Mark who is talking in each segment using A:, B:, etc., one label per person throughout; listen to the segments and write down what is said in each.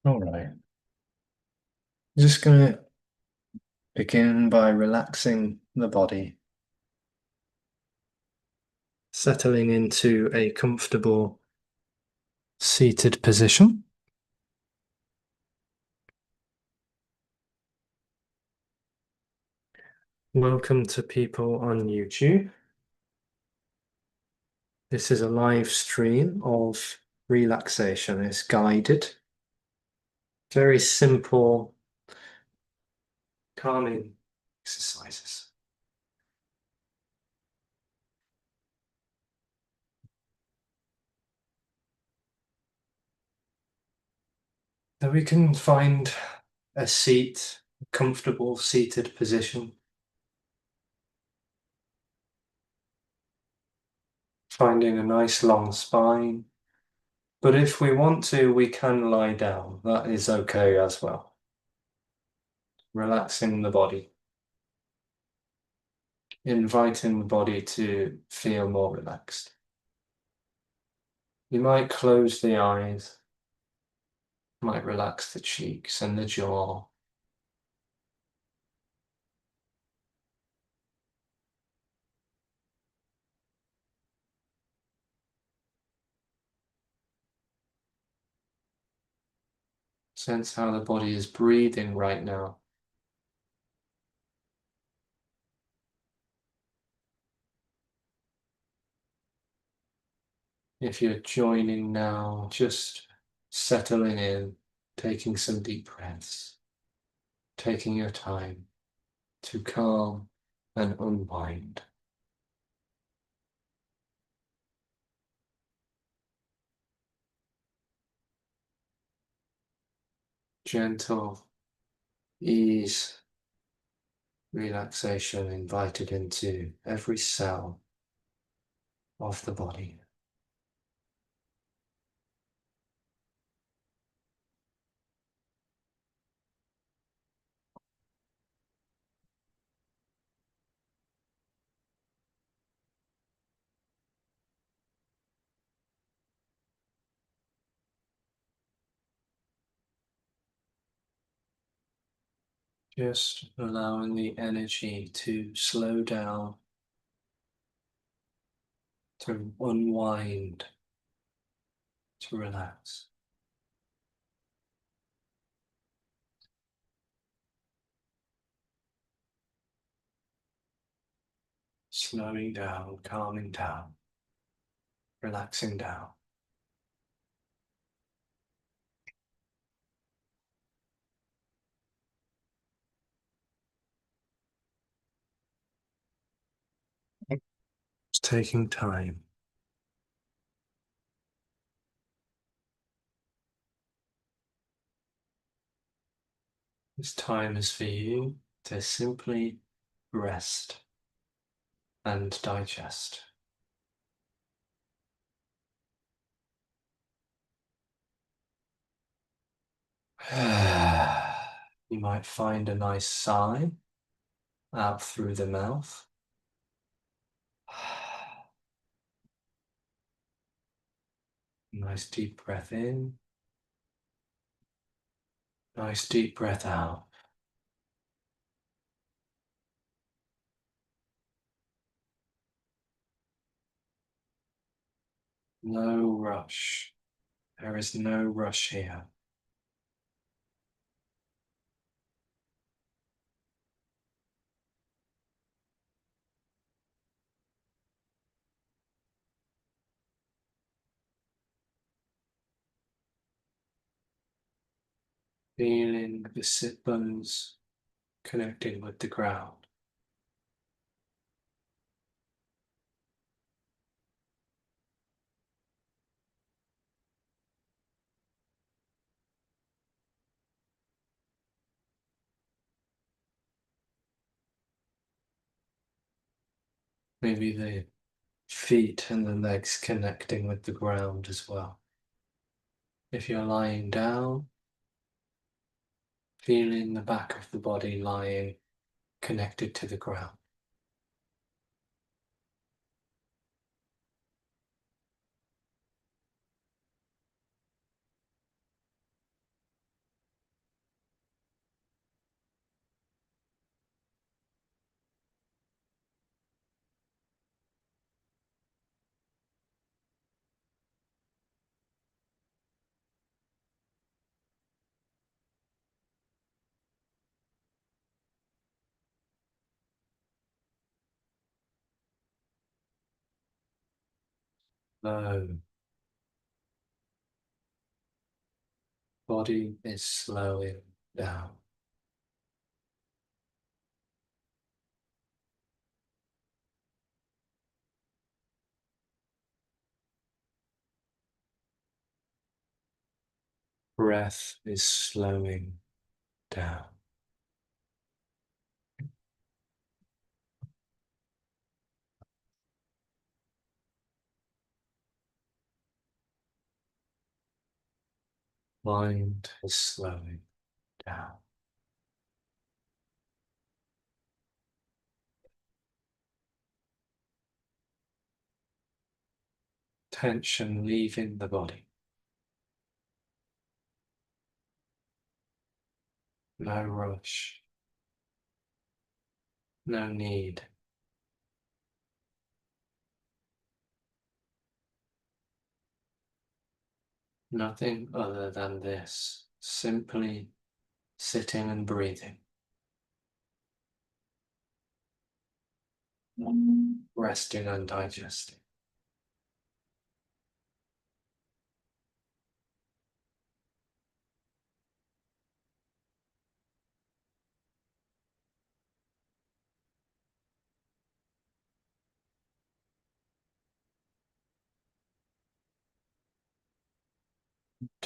A: All right. Just going to begin by relaxing the body, settling into a comfortable seated position. Welcome to people on YouTube. This is a live stream of relaxation. It's guided, very simple, calming exercises. So we can find a seat, a comfortable seated position. Finding a nice long spine. But if we want to, we can lie down. That is okay as well. Relaxing the body. Inviting the body to feel more relaxed. You might close the eyes. Might relax the cheeks and the jaw. Sense how the body is breathing right now. If you're joining now, just settling in, taking some deep breaths, taking your time to calm and unwind. Gentle ease, relaxation invited into every cell of the body. Just allowing the energy to slow down, to unwind, to relax. Slowing down, calming down, relaxing down. Just taking time. This time is for you to simply rest and digest. You might find a nice sigh out through the mouth. Nice deep breath in. Nice deep breath out. No rush. There is no rush here. Feeling the sit bones connecting with the ground. Maybe the feet and the legs connecting with the ground as well. If you're lying down, feeling the back of the body lying connected to the ground. Low. Body is slowing down. Breath is slowing down. Mind is slowing down. Tension leaving the body. No rush. No need. Nothing other than this. Simply sitting and breathing. Resting and digesting.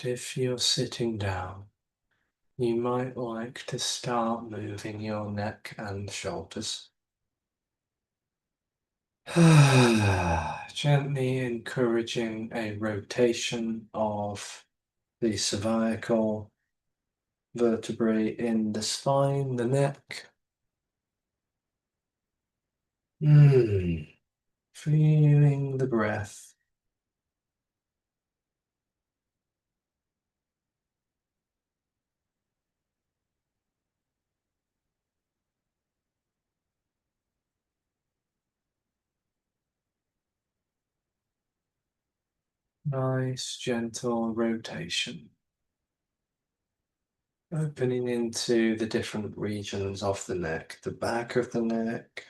A: If you're sitting down, you might like to start moving your neck and shoulders. Gently encouraging a rotation of the cervical vertebrae in the spine, the neck. Feeling the breath. Nice, gentle rotation. Opening into the different regions of the neck, the back of the neck,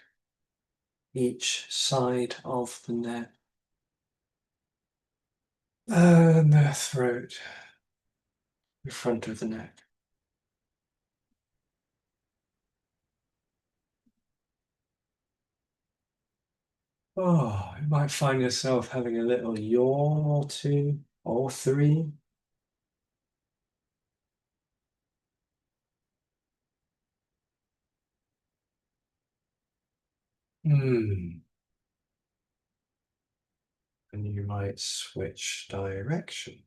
A: each side of the neck, and the throat, the front of the neck. Oh, you might find yourself having a little yawn or two or three. And you might switch direction.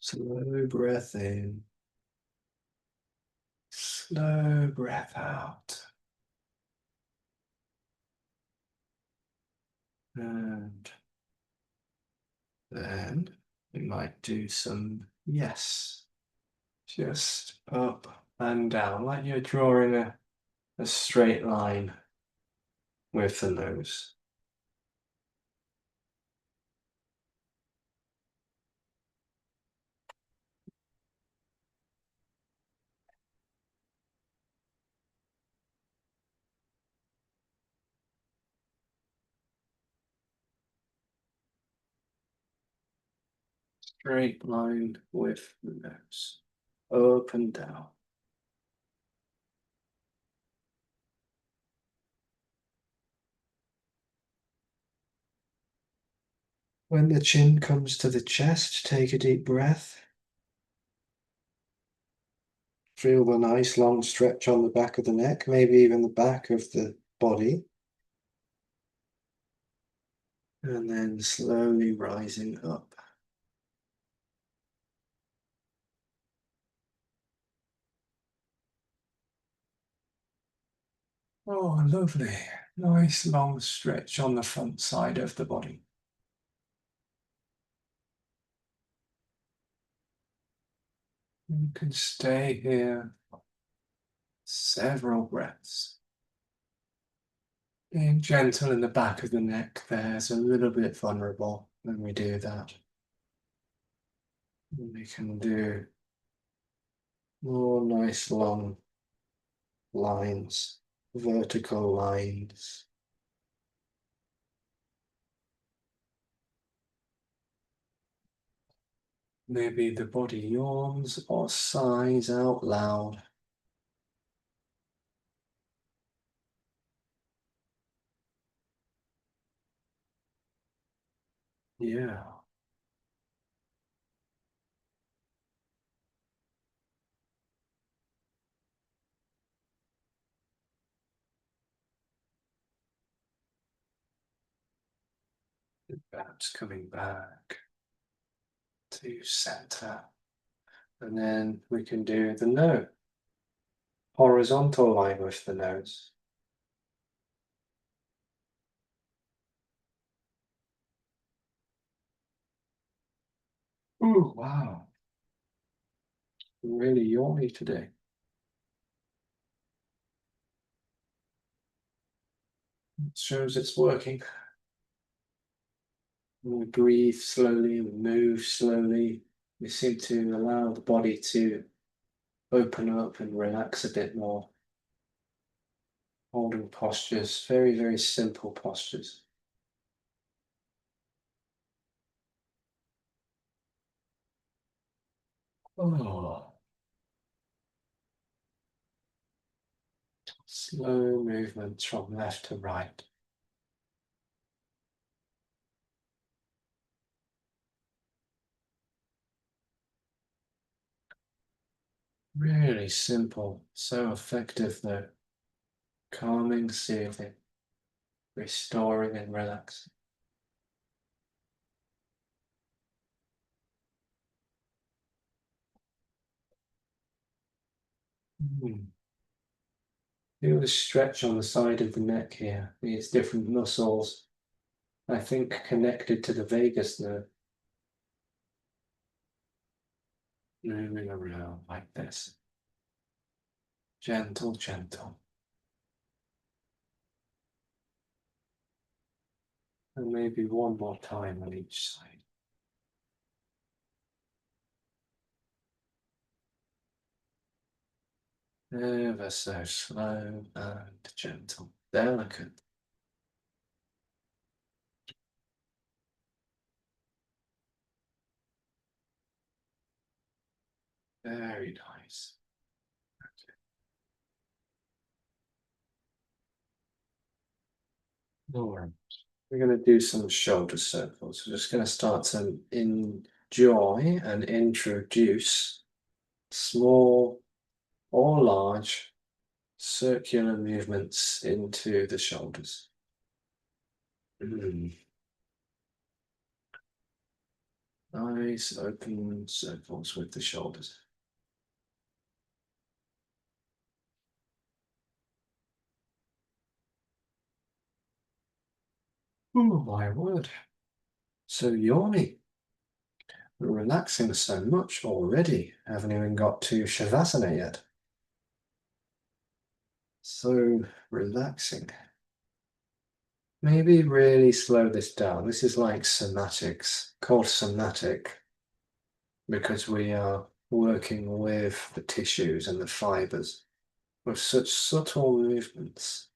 A: Slow breath in, slow breath out. And then we might do some yes, just up and down, like you're drawing a straight line with the nose. Straight line with the nose. Up and down. When the chin comes to the chest, take a deep breath. Feel the nice long stretch on the back of the neck, maybe even the back of the body. And then slowly rising up. Oh, lovely. Nice long stretch on the front side of the body. You can stay here several breaths. Being gentle in the back of the neck there is a little bit vulnerable when we do that. We can do more nice long lines, vertical lines. Maybe the body yawns or sighs out loud. Yeah. Perhaps coming back to center. And then we can do the nose. Horizontal line with the nose. Ooh, wow. Really yawny today. It shows it's working. We breathe slowly, we move slowly. We seem to allow the body to open up and relax a bit more. Holding postures, very, very simple postures. Oh. Slow movements from left to right. Really simple, so effective though. Calming, soothing, restoring and relaxing. Feel the stretch on the side of the neck here. These different muscles, I think, connected to the vagus nerve. Moving around like this. Gentle, gentle. And maybe one more time on each side. Ever so slow and gentle. Delicate. Very nice. All right. We're going to do some shoulder circles. We're just going to start to enjoy and introduce small or large circular movements into the shoulders. Nice open circles with the shoulders. Oh my word. So yawny. We're relaxing so much already. Haven't even got to Shavasana yet. So relaxing. Maybe really slow this down. This is like somatics, called somatic, because we are working with the tissues and the fibers with such subtle movements.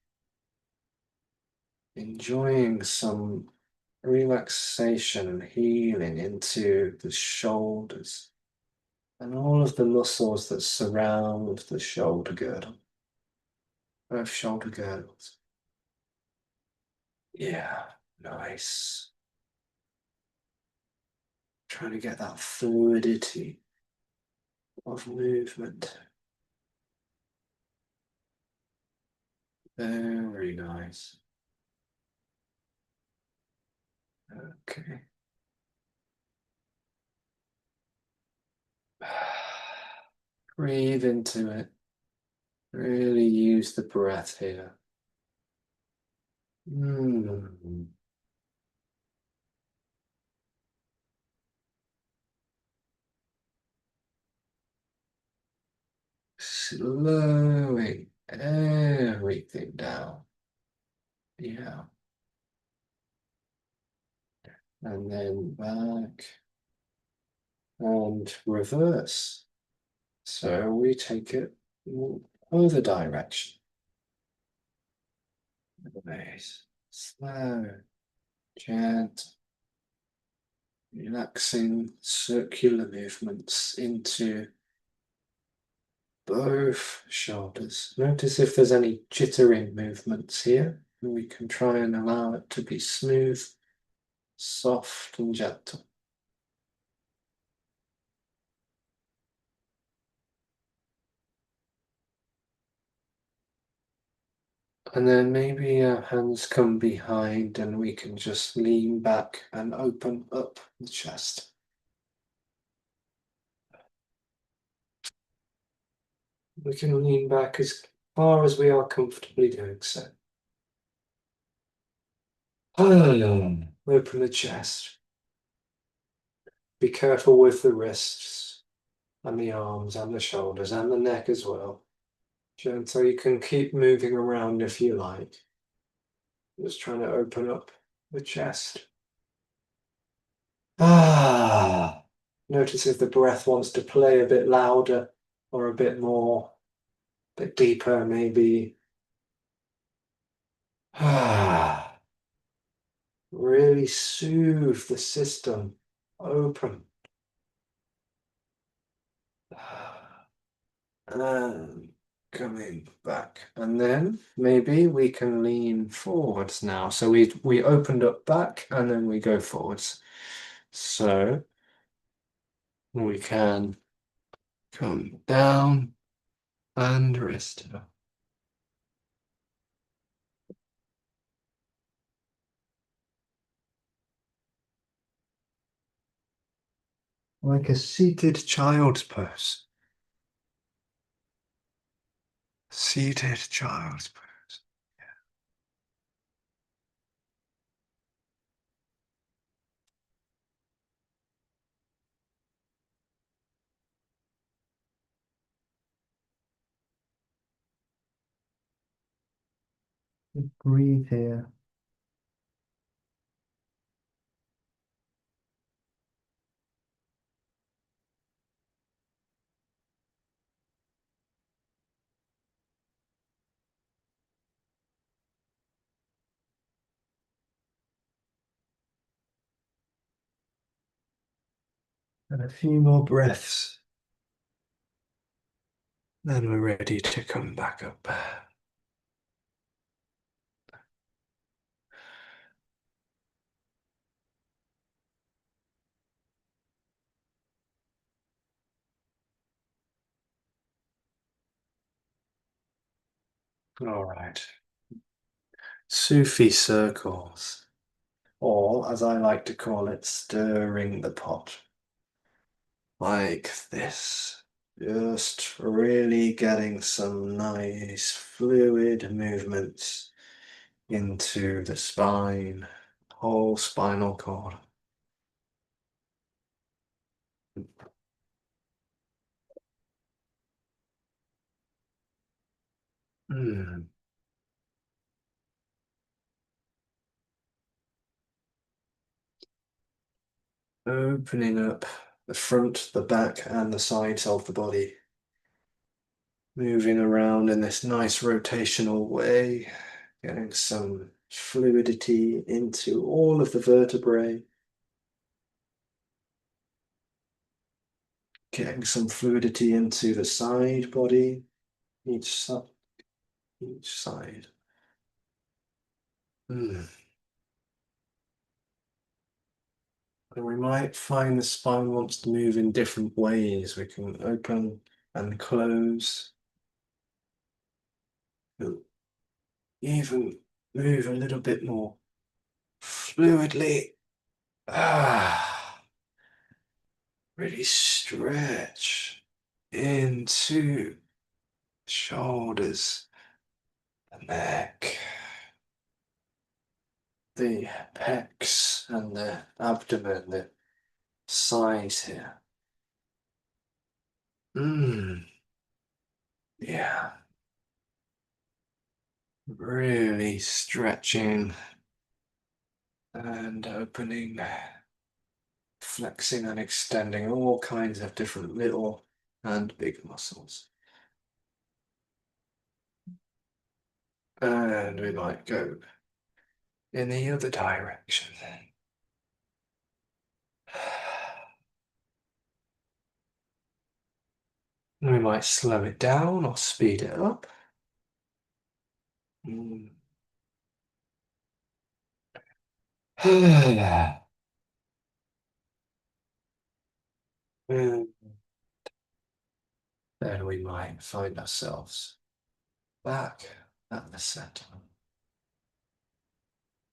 A: Enjoying some relaxation and healing into the shoulders and all of the muscles that surround the shoulder girdle. Both shoulder girdles. Yeah, nice. Trying to get that fluidity of movement. Very nice. Okay. Breathe into it. Really use the breath here. Mm. Slowing everything down. Yeah. And then back and reverse. So we take it other direction. Nice. Slow, gentle, relaxing circular movements into both shoulders. Notice if there's any jittering movements here, and we can try and allow it to be smooth, soft, and gentle. And then maybe our hands come behind and we can just lean back and open up the chest. We can lean back as far as we are comfortably doing so. Open the chest. Be careful with the wrists and the arms and the shoulders and the neck as well. Gentle, you can keep moving around if you like. Just trying to open up the chest. Notice if the breath wants to play a bit louder or a bit more, a bit deeper maybe. Really soothe the system. Open. And coming back. And then maybe we can lean forwards now. So we opened up back and then we go forwards. So we can come down and rest it up. Like a seated child's pose. Seated child's pose. Breathe here. And a few more breaths. Then we're ready to come back up. All right. Sufi circles, or as I like to call it, stirring the pot. Like this. Just really getting some nice fluid movements into the spine, whole spinal cord. Mm. Opening up the front, the back, and the sides of the body. Moving around in this nice rotational way, getting some fluidity into all of the vertebrae. Getting some fluidity into the side body, each side. Each side. Mm. And we might find the spine wants to move in different ways. We can open and close. We'll even move a little bit more fluidly. Really stretch into shoulders, the neck. the pecs and the abdomen, the sides here. Yeah. Really stretching and opening, flexing and extending all kinds of different little and big muscles. And we might go in the other direction. We might slow it down or speed it up. And then we might find ourselves back at the center.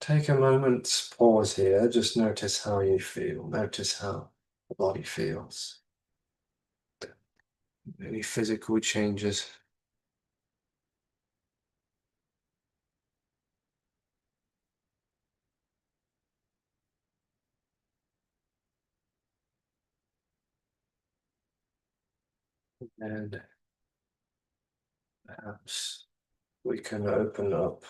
A: Take a moment's pause here. Just notice how you feel. Notice how the body feels. Any physical changes. And perhaps we can open up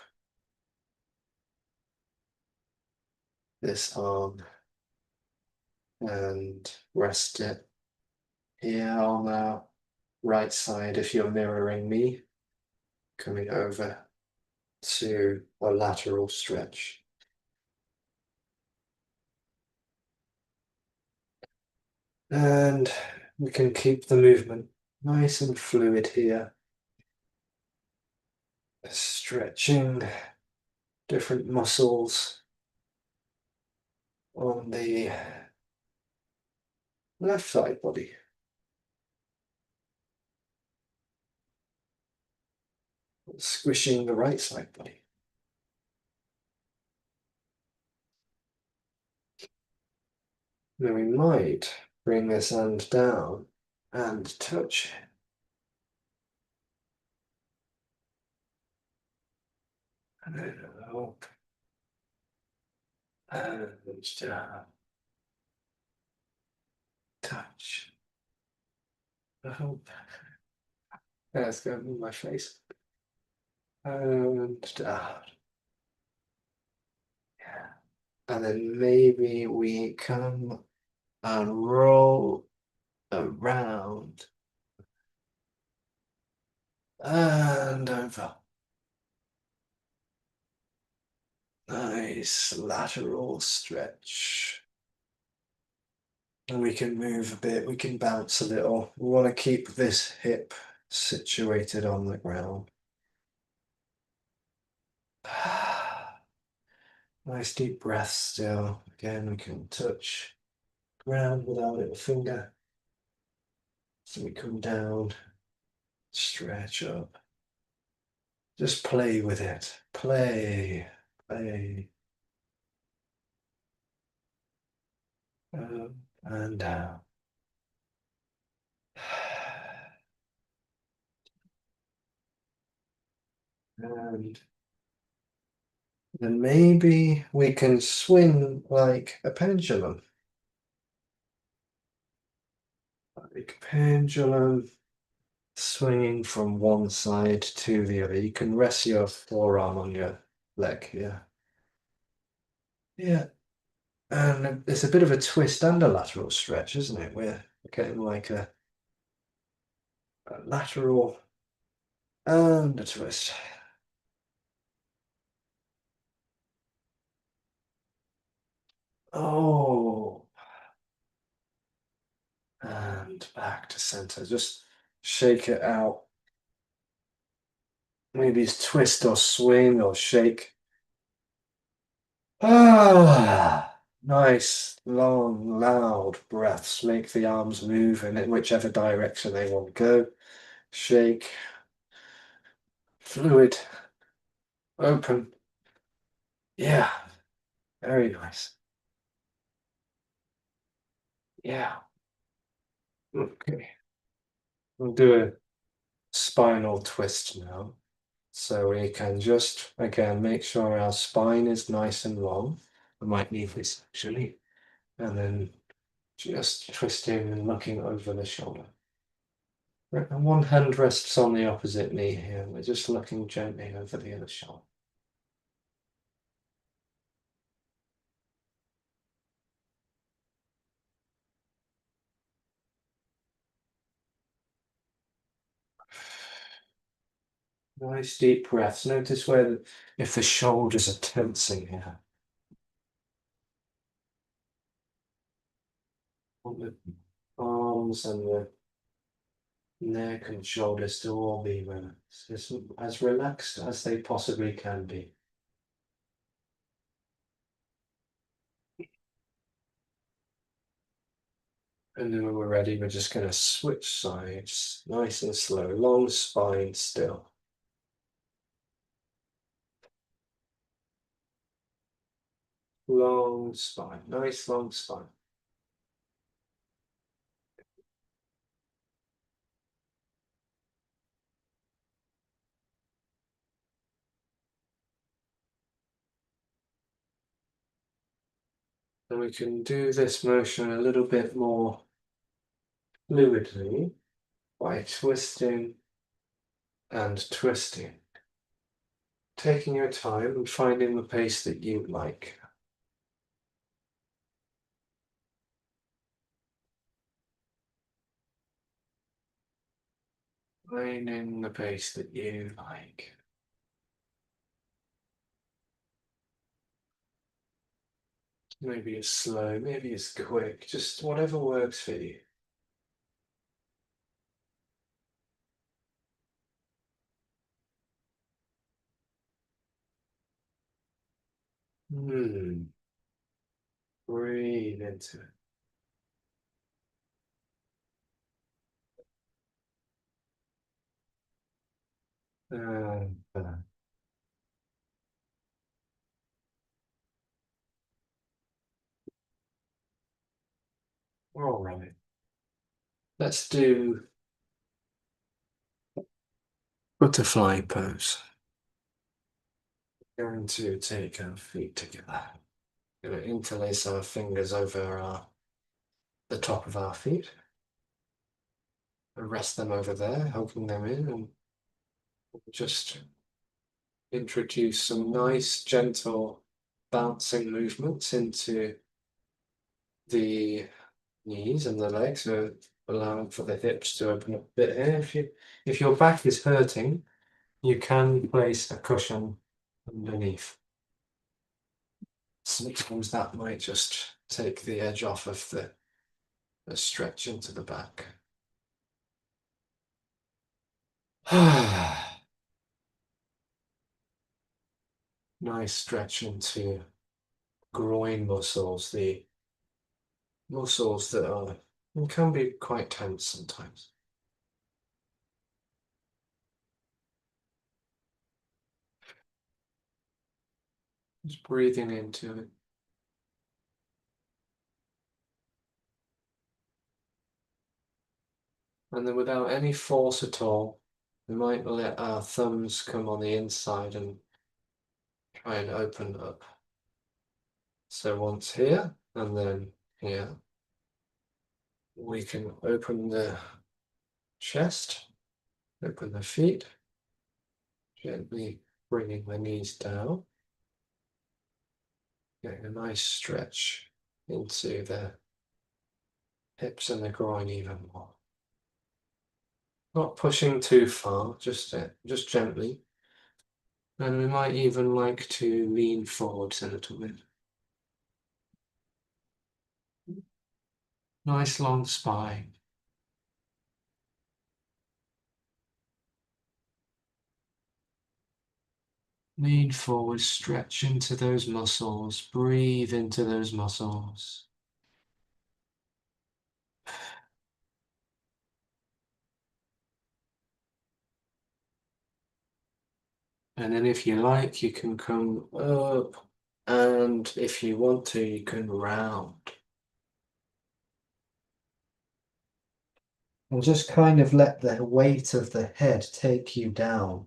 A: this arm and rest it here on the right side if you're mirroring me, coming over to a lateral stretch. And we can keep the movement nice and fluid here. Stretching different muscles on the left side body. Squishing the right side body. Then we might bring this hand down and touch it. And then up and down. Touch. Up. Let's go move my face. And down. Yeah. And then maybe we come and roll around and over. Nice lateral stretch. And we can move a bit, we can bounce a little. We want to keep this hip situated on the ground. Nice deep breath still. Again, we can touch ground with our little finger. So we come down, stretch up. Just play with it. Play, play. Up and down. And then maybe we can swing like a pendulum. Like a pendulum, swinging from one side to the other. You can rest your forearm on your leg here. Yeah. And it's a bit of a twist and a lateral stretch, isn't it? We're getting like a lateral and a twist. Oh. And back to center. Just shake it out. Maybe it's twist or swing or shake. Ah, nice, long, loud breaths. Make the arms move in whichever direction they want to go. Shake. Fluid. Open. Yeah, very nice. Yeah. Okay. We'll do a spinal twist now. So we can just, again, make sure our spine is nice and long. I might need this actually. And then just twisting and looking over the shoulder. And one hand rests on the opposite knee here. We're just looking gently over the other shoulder. Nice deep breaths. Notice where, if the shoulders are tensing here. Want the arms and the neck and shoulders to all be as relaxed as they possibly can be. And then when we're ready, we're just going to switch sides, nice and slow, long spine still. Long spine, nice long spine. And we can do this motion a little bit more fluidly by twisting and twisting. Taking your time and finding the pace that you like. Finding the pace that you like. Maybe it's slow, maybe it's quick, just whatever works for you. Breathe into it. And all right. Let's do butterfly pose. Going to take our feet together. Going to interlace our fingers over the top of our feet. And rest them over there, hooking them in, and just introduce some nice, gentle bouncing movements into the knees and the legs, so allowing for the hips to open up a bit here. If your back is hurting, you can place a cushion underneath. Sometimes that might just take the edge off of the stretch into the back. Nice stretch into groin muscles, the muscles that can be quite tense sometimes. Just breathing into it. And then without any force at all, we might let our thumbs come on the inside and try and open up. So once here and then here, we can open the chest, open the feet, gently bringing the knees down, getting a nice stretch into the hips and the groin even more. Not pushing too far, just gently. And we might even like to lean forwards a little bit. Nice long spine. Lean forward, stretch into those muscles, breathe into those muscles. And then if you like, you can come up, and if you want to, you can round. And just kind of let the weight of the head take you down.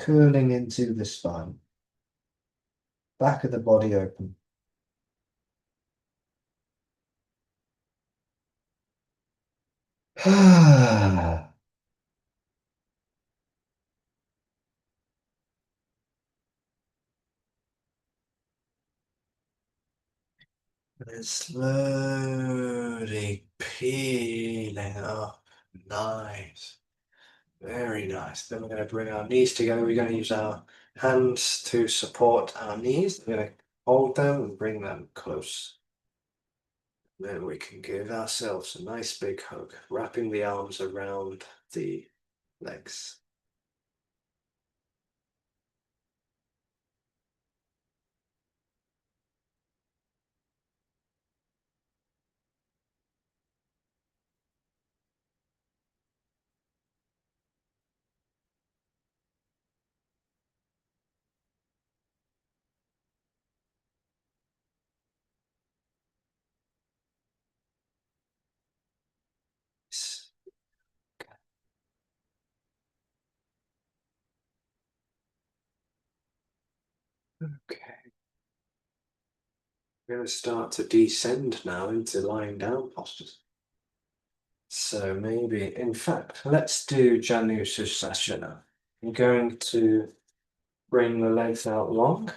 A: curling into the spine. Back of the body open. And slowly peeling up. Nice. Very nice. Then we're going to bring our knees together. We're going to use our hands to support our knees. We're going to hold them and bring them close. Then we can give ourselves a nice big hug, wrapping the arms around the legs. Okay. We're going to start to descend now into lying down postures. So maybe, in fact, let's do Janu Sushasana. I'm going to bring the legs out long,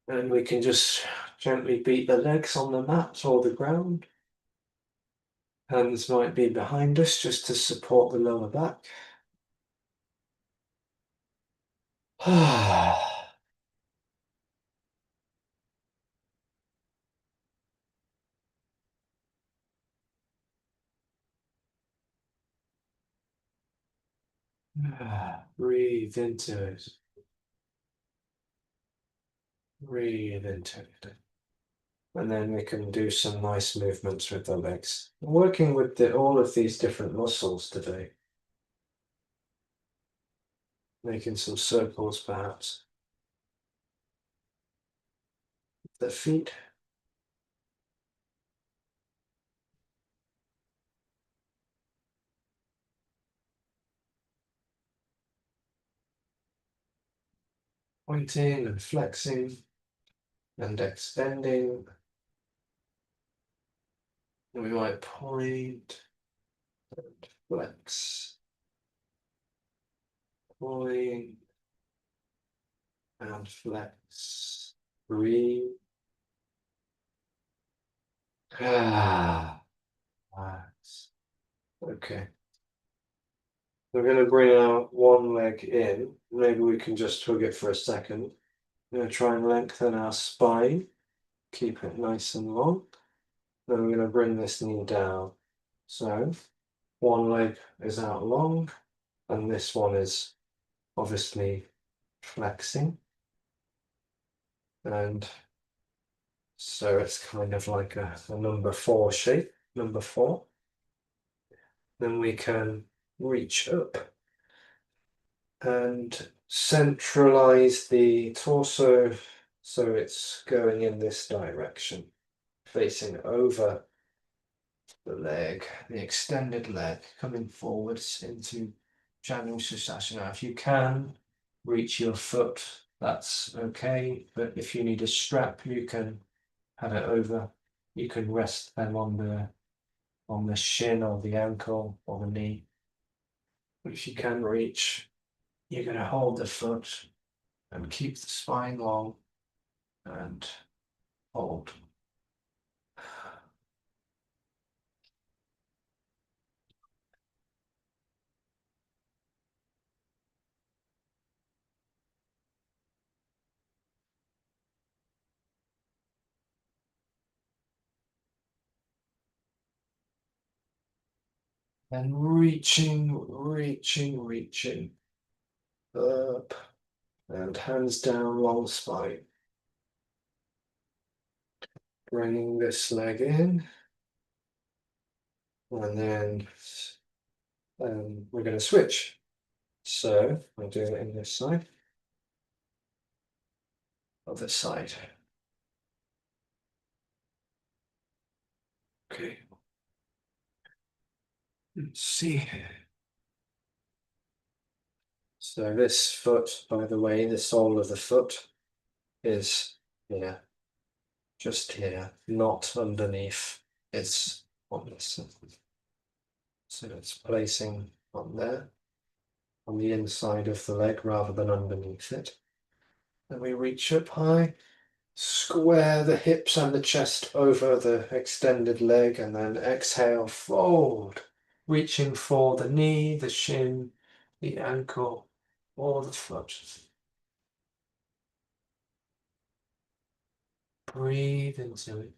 A: and we can just gently beat the legs on the mat or the ground. Hands might be behind us just to support the lower back. Breathe into it. Breathe into it. And then we can do some nice movements with the legs. Working with all of these different muscles today. Making some circles perhaps. The feet. Pointing and flexing and extending. And we might point and flex. Point and flex. Breathe. Relax. Okay. We're going to bring our one leg in. Maybe we can just hug it for a second. We're going to try and lengthen our spine. Keep it nice and long. Then we're going to bring this knee down. So one leg is out long, and this one is obviously flexing. And so it's kind of like a number 4 shape, number 4. Then we can reach up and centralize the torso so it's going in this direction, facing over the leg, the extended leg, coming forwards into Janu Sushasana. If you can reach your foot, that's okay, but if you need a strap, you can have it over. You can rest them on the shin or the ankle or the knee. But if you can reach, you're going to hold the foot and keep the spine long and hold. And reaching up and hands down, long spine. Bringing this leg in, and then we're going to switch. So I'll do it in this side, other side. Okay. See So this foot, by the way, the sole of the foot is here, just here, not underneath. It's on this. So it's placing on there, on the inside of the leg rather than underneath it. Then we reach up high, square the hips and the chest over the extended leg, and then exhale, fold, reaching for the knee, the shin, the ankle, or the foot. Breathe into it.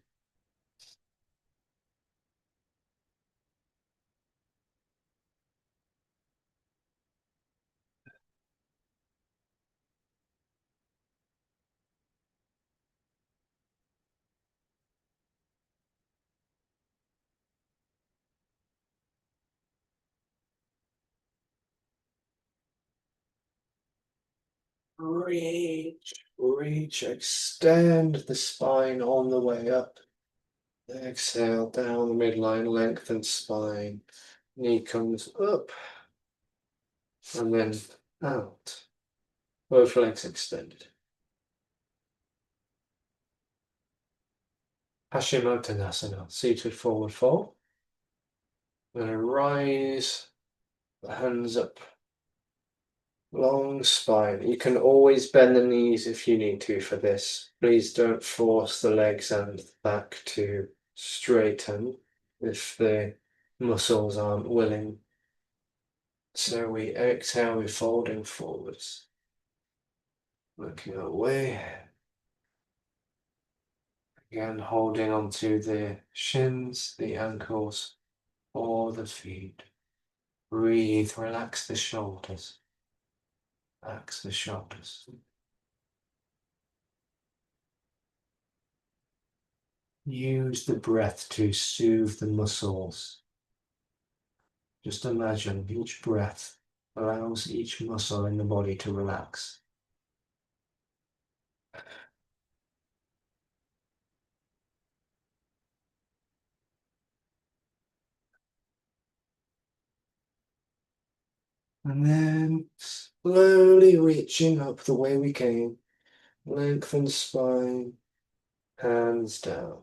A: Reach, extend the spine on the way up. Exhale, down the midline, lengthen spine. Knee comes up and then out. Both legs extended. Paschimottanasana, seated forward fold. We're going to rise the hands up. Long spine. You can always bend the knees if you need to for this. Please don't force the legs and back to straighten if the muscles aren't willing. So we exhale, we're folding forwards. Working our way. Again, holding onto the shins, the ankles, or the feet. Breathe, relax the shoulders. Relax the shoulders. Use the breath to soothe the muscles. Just imagine each breath allows each muscle in the body to relax. And then slowly reaching up the way we came. Lengthen spine, hands down.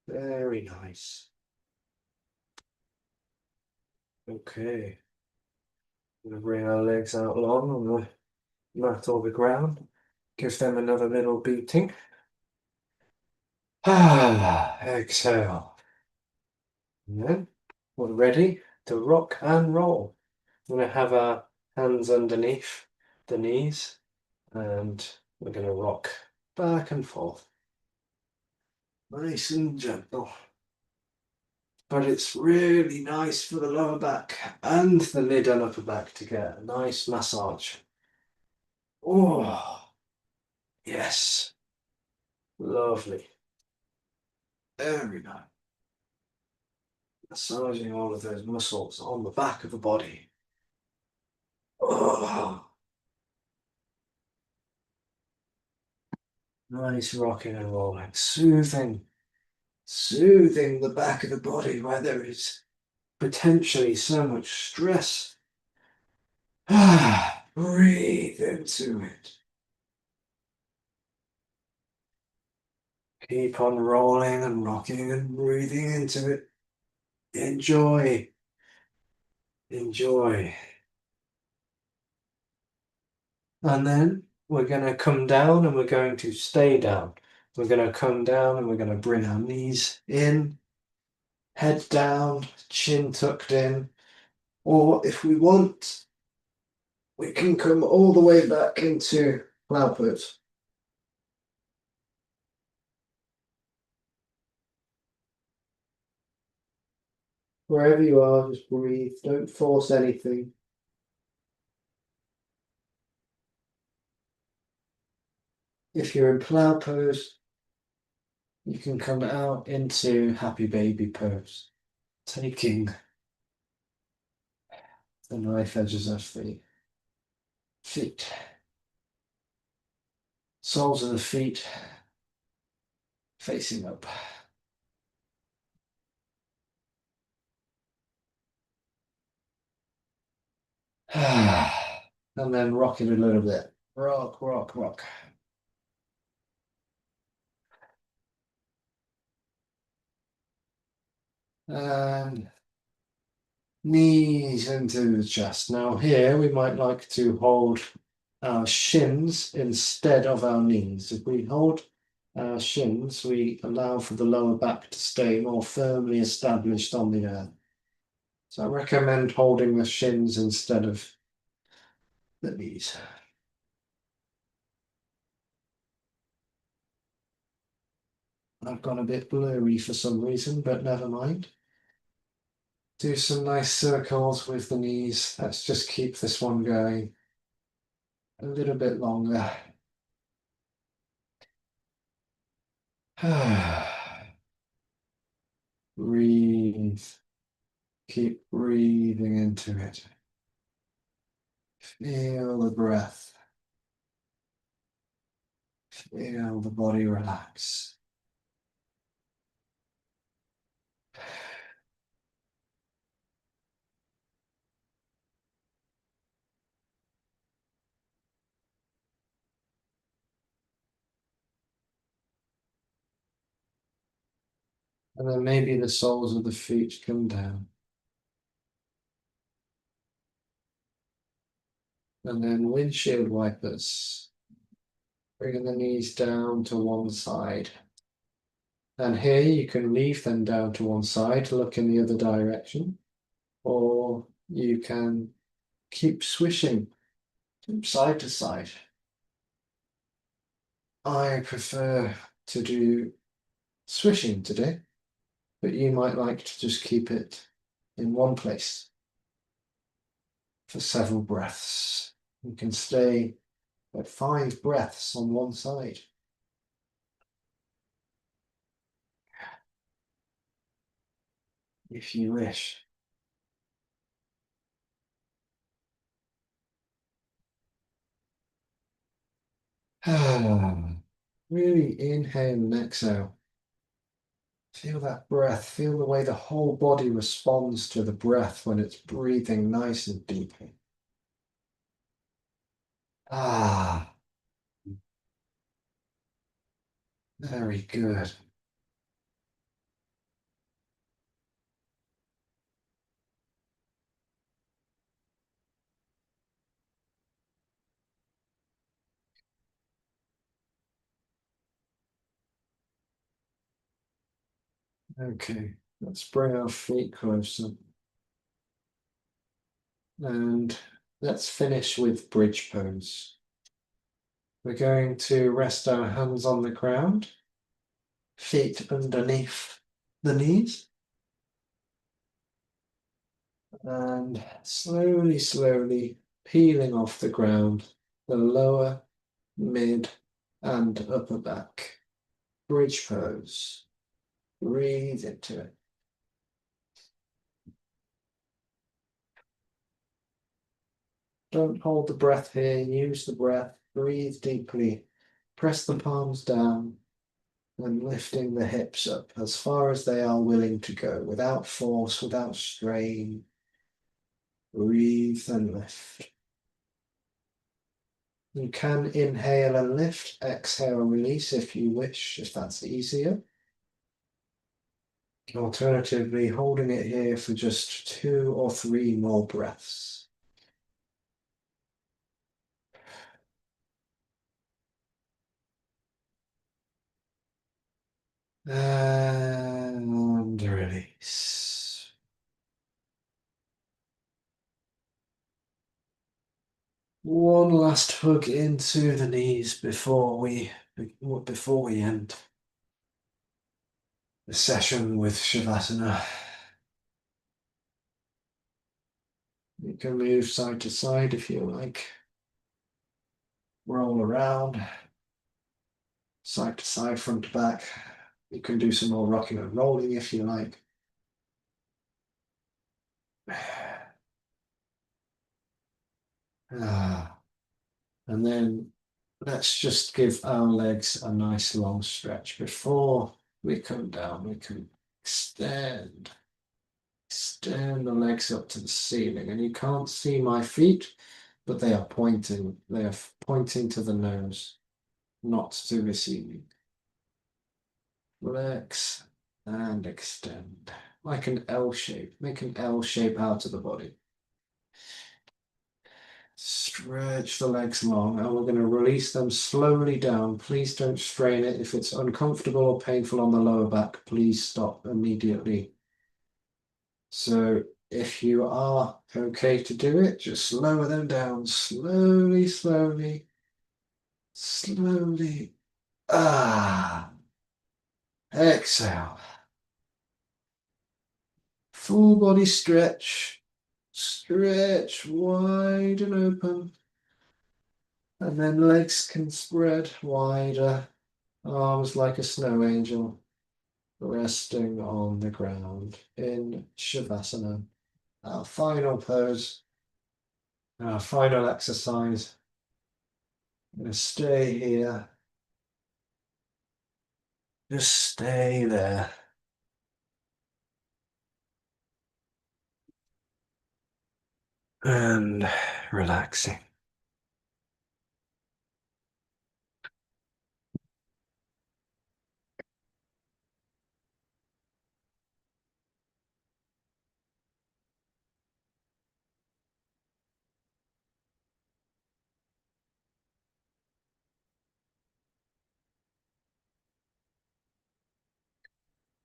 A: Very nice. Okay. I'm going to bring our legs out long on the mat or the ground. Give them another little beating. Exhale. And then we're ready to rock and roll. We're going to have our hands underneath the knees and we're going to rock back and forth. Nice and gentle. But it's really nice for the lower back and the mid and upper back to get a nice massage. Oh, yes. Lovely. Very nice. Massaging all of those muscles on the back of the body. Oh, nice rocking and rolling. Soothing the back of the body where there is potentially so much stress. Breathe into it. Keep on rolling and rocking and breathing into it. Enjoy. Enjoy. And then we're going to come down and we're going to stay down. We're going to come down and we're going to bring our knees in, head down, chin tucked in. Or if we want, we can come all the way back into plow pose. Wherever you are, just breathe. Don't force anything. If you're in plow pose, you can come out into happy baby pose, taking the knife edges of the feet, soles of the feet facing up. And then rock it a little bit. Rock, rock, rock. And knees into the chest. Now here we might like to hold our shins instead of our knees. If we hold our shins, we allow for the lower back to stay more firmly established on the earth. So I recommend holding the shins instead of the knees. I've gone a bit blurry for some reason, but never mind. Do some nice circles with the knees. Let's just keep this one going a little bit longer. Breathe. Keep breathing into it. Feel the breath. Feel the body relax. And then maybe the soles of the feet come down. And then windshield wipers. Bringing the knees down to one side. And here you can leave them down to one side, look in the other direction. Or you can keep swishing from side to side. I prefer to do swishing today, but you might like to just keep it in one place for several breaths. You can stay at 5 breaths on one side. If you wish. Really inhale and exhale. Feel that breath. Feel the way the whole body responds to the breath when it's breathing nice and deeply. Very good. Okay, let's bring our feet closer. And let's finish with bridge pose. We're going to rest our hands on the ground, feet underneath the knees. And slowly, slowly peeling off the ground, the lower, mid, and upper back. Bridge pose. Breathe into it. Don't hold the breath here, use the breath, breathe deeply, press the palms down, and lifting the hips up as far as they are willing to go, without force, without strain. Breathe and lift. You can inhale and lift, exhale and release if you wish, if that's easier. Alternatively, holding it here for just 2 or 3 more breaths. And release. One last hug into the knees before we end the session with Shavasana. You can move side to side if you like. Roll around, side to side, front to back. You can do some more rocking and rolling if you like. And then let's just give our legs a nice long stretch before we come down. We can extend the legs up to the ceiling. And you can't see my feet, but they are pointing. They are pointing to the nose, not to the ceiling. Relax and extend like an L shape. Make an L shape out of the body. Stretch the legs long, and we're going to release them slowly down. Please don't strain it. If it's uncomfortable or painful on the lower back, please stop immediately. So if you are okay to do it, just lower them down slowly, slowly, slowly. Exhale. Full body stretch. Stretch wide and open. And then legs can spread wider. Arms like a snow angel. Resting on the ground in Shavasana. Our final pose. Our final exercise. I'm going to stay here. Just stay there. And relaxing.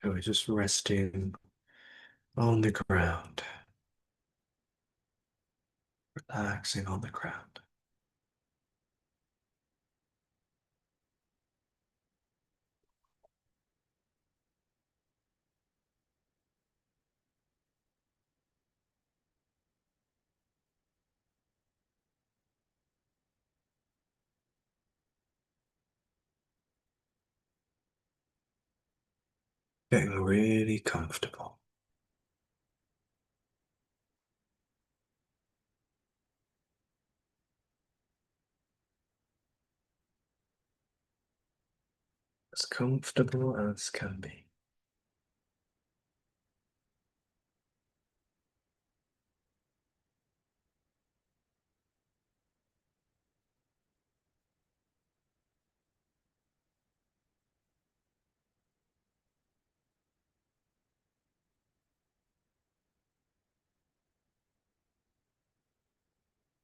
A: So we're just resting on the ground. Relaxing on the ground. Getting really comfortable. As comfortable as can be.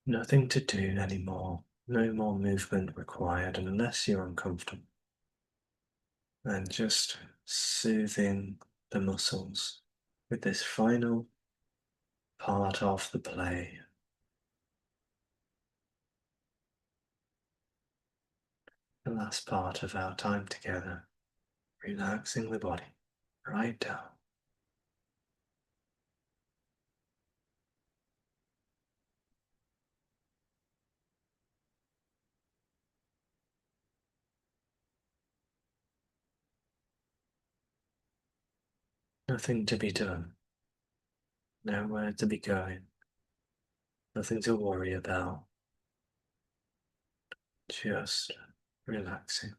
A: Nothing to do anymore. No more movement required unless you're uncomfortable. And just soothing the muscles with this final part of the play. The last part of our time together, relaxing the body right down. Nothing to be done, nowhere to be going, nothing to worry about, just relaxing.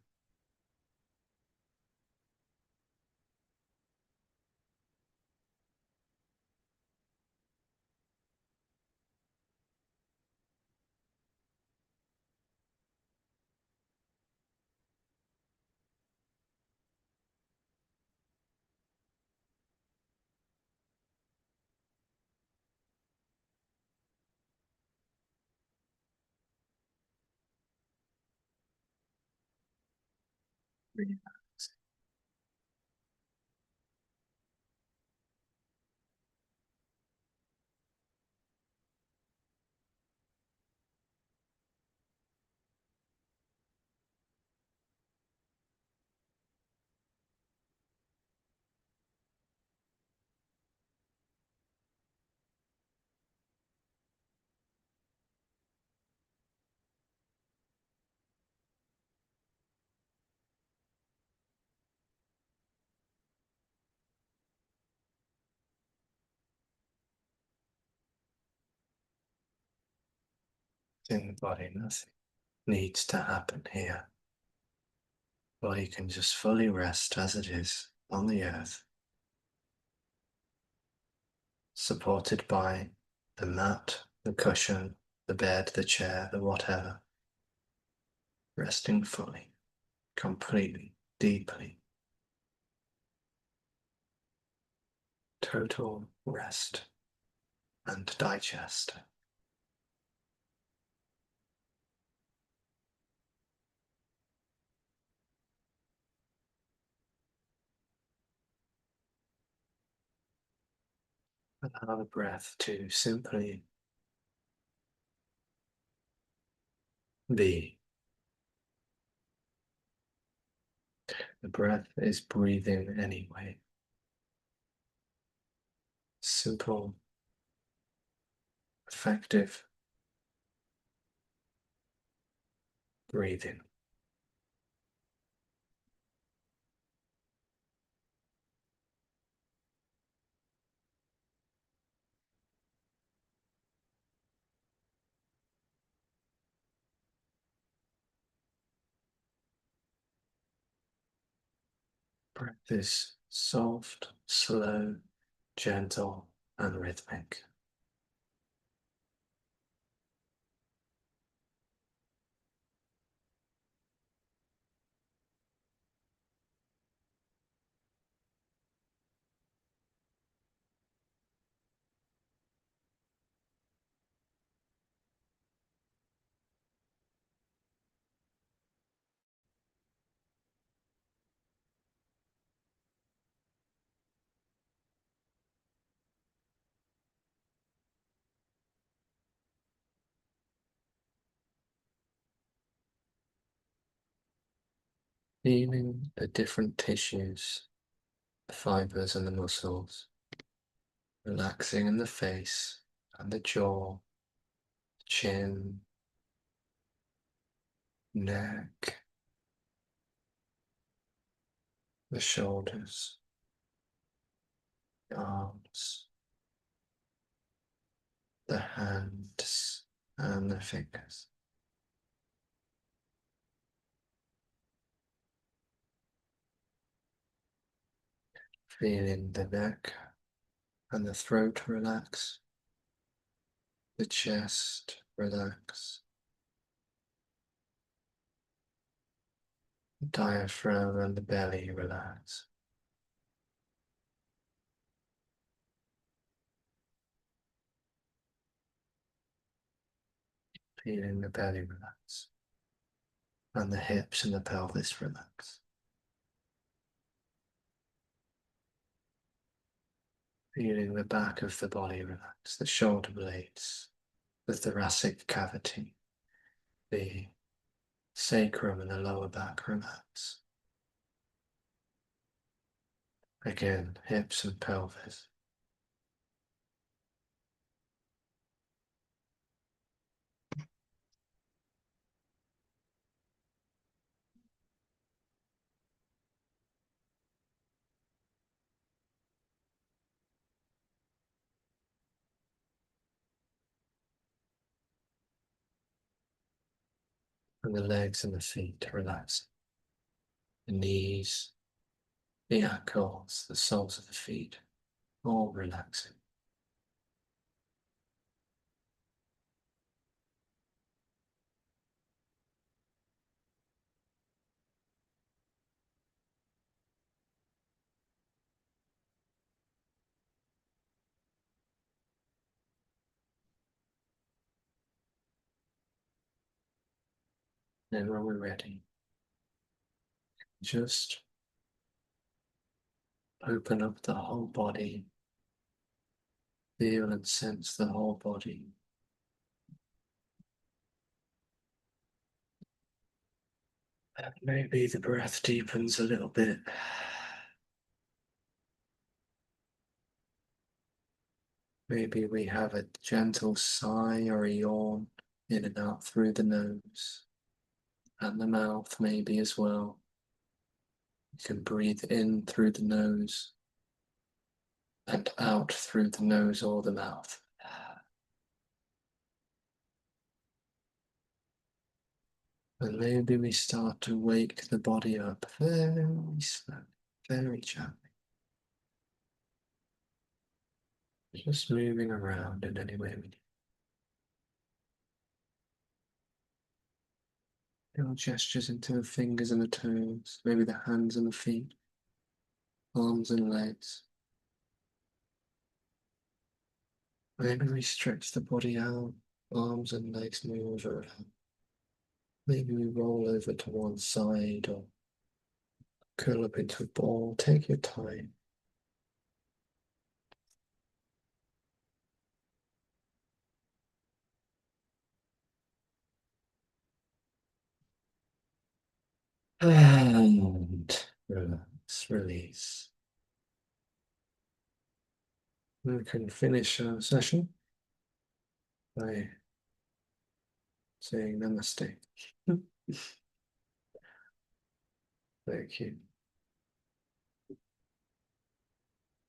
A: Relaxing the body, nothing needs to happen here. Body can just fully rest as it is on the earth, supported by the mat, the cushion, the bed, the chair, the whatever. Resting fully, completely, deeply. Total rest and digest. Allow the breath to simply be. The breath is breathing anyway. Simple, effective breathing. Breath is soft, slow, gentle, and rhythmic. Feeling the different tissues, the fibers and the muscles, relaxing in the face and the jaw, chin, neck, the shoulders, the arms, the hands and the fingers. Feeling the neck and the throat relax, the chest relax, the diaphragm and the belly relax. Feeling the belly relax, and the hips and the pelvis relax. Feeling the back of the body relax, the shoulder blades, the thoracic cavity, the sacrum and the lower back relax. Again, hips and pelvis. And the legs and the feet relax. The knees, the ankles, the soles of the feet, all relaxing. Then when we're ready, just open up the whole body, feel and sense the whole body. And maybe the breath deepens a little bit. Maybe we have a gentle sigh or a yawn in and out through the nose and the mouth maybe as well. You can breathe in through the nose and out through the nose or the mouth. And maybe we start to wake the body up very slowly, very gently. Just moving around in any way we need. Little gestures into the fingers and the toes, maybe the hands and the feet, arms and legs. Maybe we stretch the body out, arms and legs move around. Maybe we roll over to one side or curl up into a ball. Take your time. And relax, release. We can finish our session by saying namaste. Thank you.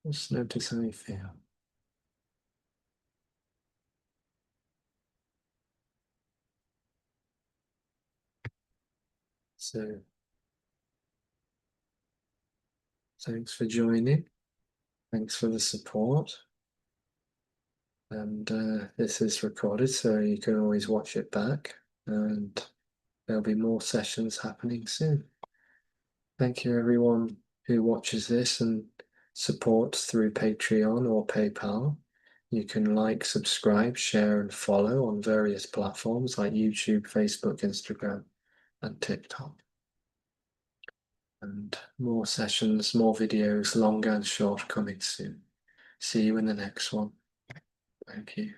A: Just notice how you feel. So, thanks for joining. Thanks for the support. And this is recorded, so you can always watch it back. And there'll be more sessions happening soon. Thank you, everyone who watches this and supports through Patreon or PayPal. You can like, subscribe, share, and follow on various platforms like YouTube, Facebook, Instagram, and TikTok. And more sessions, more videos, long and short, coming soon. See you in the next one. Thank you.